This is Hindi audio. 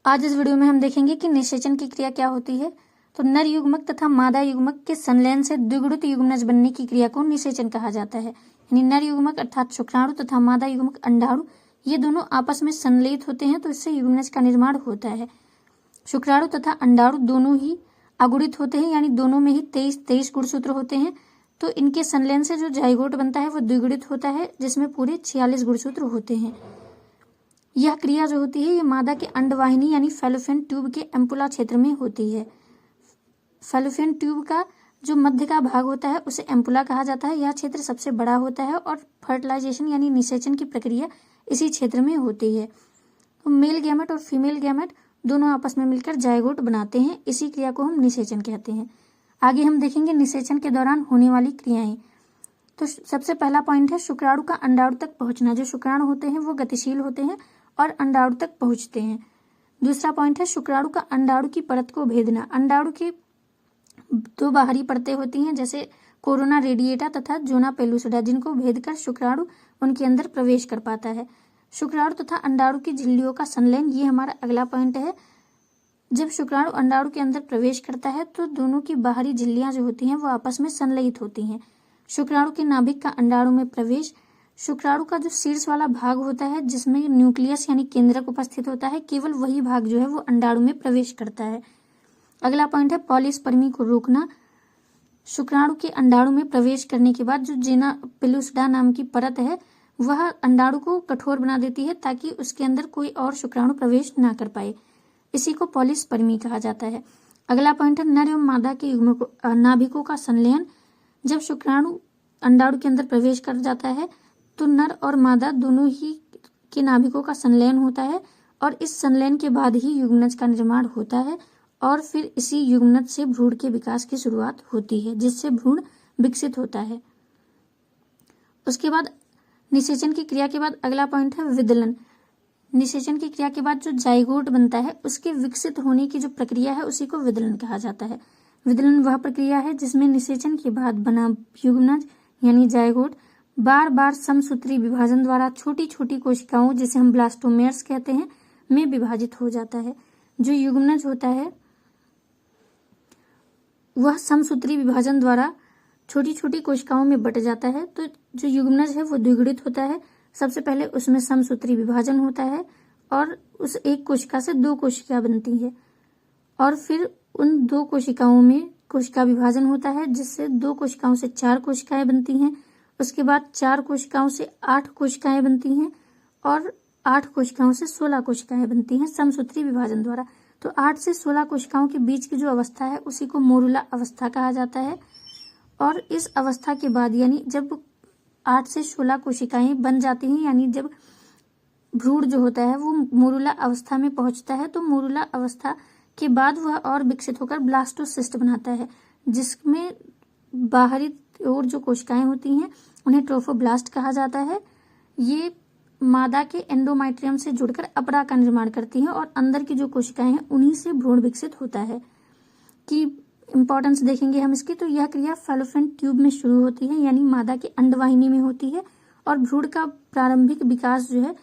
आज इस वीडियो में हम देखेंगे कि निषेचन की क्रिया क्या होती है। तो नर युग्मक तथा मादा युग्मक के संलयन से द्विगुणित युग्मनज बनने की क्रिया को निषेचन कहा जाता है। यानी नर युग्मक अर्थात शुक्राणु तथा मादा युग्मक अंडाणु ये दोनों आपस में संलयित होते हैं तो इससे युग्मनज का निर्माण होता है। शुक्राणु तथा अंडाणु दोनों ही अगुणित होते हैं, यानी दोनों में ही 23 गुणसूत्र होते हैं। तो इनके संलयन से जो जाइगोट बनता है वो द्विगुणित होता है, जिसमें पूरे 46 गुणसूत्र होते हैं। यह क्रिया जो होती है ये मादा के अंडवाहिनी यानी फैलोपियन ट्यूब के एम्पुला क्षेत्र में होती है। फैलोपियन ट्यूब का जो मध्य का भाग होता है उसे एम्पुला कहा जाता है। यह क्षेत्र सबसे बड़ा होता है और फर्टिलाइजेशन यानी निषेचन की प्रक्रिया इसी क्षेत्र में होती है। तो मेल गैमेट और फीमेल गैमेट दोनों आपस में मिलकर जाइगोट बनाते हैं। इसी क्रिया को हम निषेचन कहते हैं। आगे हम देखेंगे निषेचन के दौरान होने वाली क्रियाएं। तो सबसे पहला पॉइंट है शुक्राणु का अंडाणु तक पहुंचना। जो शुक्राणु होते हैं वो गतिशील होते हैं और अंडाणु तक पहुंचते हैं। दूसरा पॉइंट है शुक्राणु का अंडाणु की परत को भेदना। अंडाणु की दो बाहरी परतें होती हैं, जैसे कोरोना रेडिएटा तथा जोना पेलुसिडा, जिनको भेदकर शुक्राणु उनके अंदर प्रवेश कर पाता है। शुक्राणु तथा अंडाणु की झिल्लियों का संलयन, ये हमारा अगला पॉइंट है। जब शुक्राणु अंडाणु के अंदर प्रवेश करता है तो दोनों की बाहरी झिल्लियां जो होती हैं वो आपस में संलयित होती हैं। शुक्राणु के नाभिक का अंडाणु में प्रवेश। शुक्राणु का जो शीर्ष वाला भाग होता है जिसमें न्यूक्लियस यानी केंद्रक उपस्थित होता है, केवल वही भाग जो है वो अंडाणु में प्रवेश करता है। अगला पॉइंट है पॉलीस्पर्मी को रोकना। शुक्राणु के अंडाणु में प्रवेश करने के बाद जो जेना पेलुसिडा नाम की परत है वह अंडाणु को कठोर बना देती है ताकि उसके अंदर कोई और शुक्राणु प्रवेश ना कर पाए। इसी को पॉलीस्पर्मी कहा जाता है। अगला पॉइंट है नर एवं मादा के युग्मकों नाभिकों का संलयन। जब शुक्राणु अंडाणु के अंदर प्रवेश कर जाता है तो नर और मादा दोनों ही के नाभिकों का संलयन होता है और इस संलयन के बाद ही युग्मनज का निर्माण होता है और फिर इसी युग्मनज से भ्रूण के विकास की शुरुआत होती है, जिससे भ्रूण विकसित होता है। उसके बाद निषेचन की क्रिया के बाद अगला पॉइंट है विदलन। निषेचन की क्रिया के बाद जो जाइगोट बनता है उसके विकसित होने की जो प्रक्रिया है उसी को विदलन कहा जाता है। विदलन वह प्रक्रिया है जिसमें निषेचन के बाद बना युग्मनज यानी जाइगोट बार बार समसूत्री विभाजन द्वारा छोटी छोटी कोशिकाओं, जिसे हम ब्लास्टोमेर्स कहते हैं, में विभाजित हो जाता है। जो युग्मनज होता है वह समसूत्री विभाजन द्वारा छोटी छोटी कोशिकाओं में बट जाता है। तो जो युग्मनज है वो द्विगुणित होता है। सबसे पहले उसमें समसूत्री विभाजन होता है और उस एक कोशिका से 2 कोशिका बनती है और फिर उन 2 कोशिकाओं में कोशिका विभाजन होता है, जिससे 2 कोशिकाओं से 4 कोशिकाएं बनती हैं। उसके बाद 4 कोशिकाओं से 8 कोशिकाएं बनती हैं और 8 कोशिकाओं से 16 कोशिकाएं बनती हैं समसूत्री विभाजन द्वारा। तो 8 से 16 कोशिकाओं के बीच की जो अवस्था है उसी को मोरुला अवस्था कहा जाता है। और इस अवस्था के बाद यानी जब 8 से 16 कोशिकाएं बन जाती हैं, यानी जब भ्रूण जो होता है वो मोरुला अवस्था में पहुंचता है, तो मोरुला अवस्था के बाद वह और विकसित होकर ब्लास्टोसिस्ट बनाता है, जिसमें बाहरी और जो कोशिकाएं होती हैं उन्हें ट्रोफोब्लास्ट कहा जाता है। ये मादा के एंडोमेट्रियम से जुड़कर अपरा का निर्माण करती हैं और अंदर की जो कोशिकाएं हैं उन्हीं से भ्रूण विकसित होता है। कि इंपॉर्टेंस देखेंगे हम इसकी, तो यह क्रिया फैलोपियन ट्यूब में शुरू होती है, यानी मादा के अंडवाहिनी में होती है और भ्रूण का प्रारंभिक विकास जो है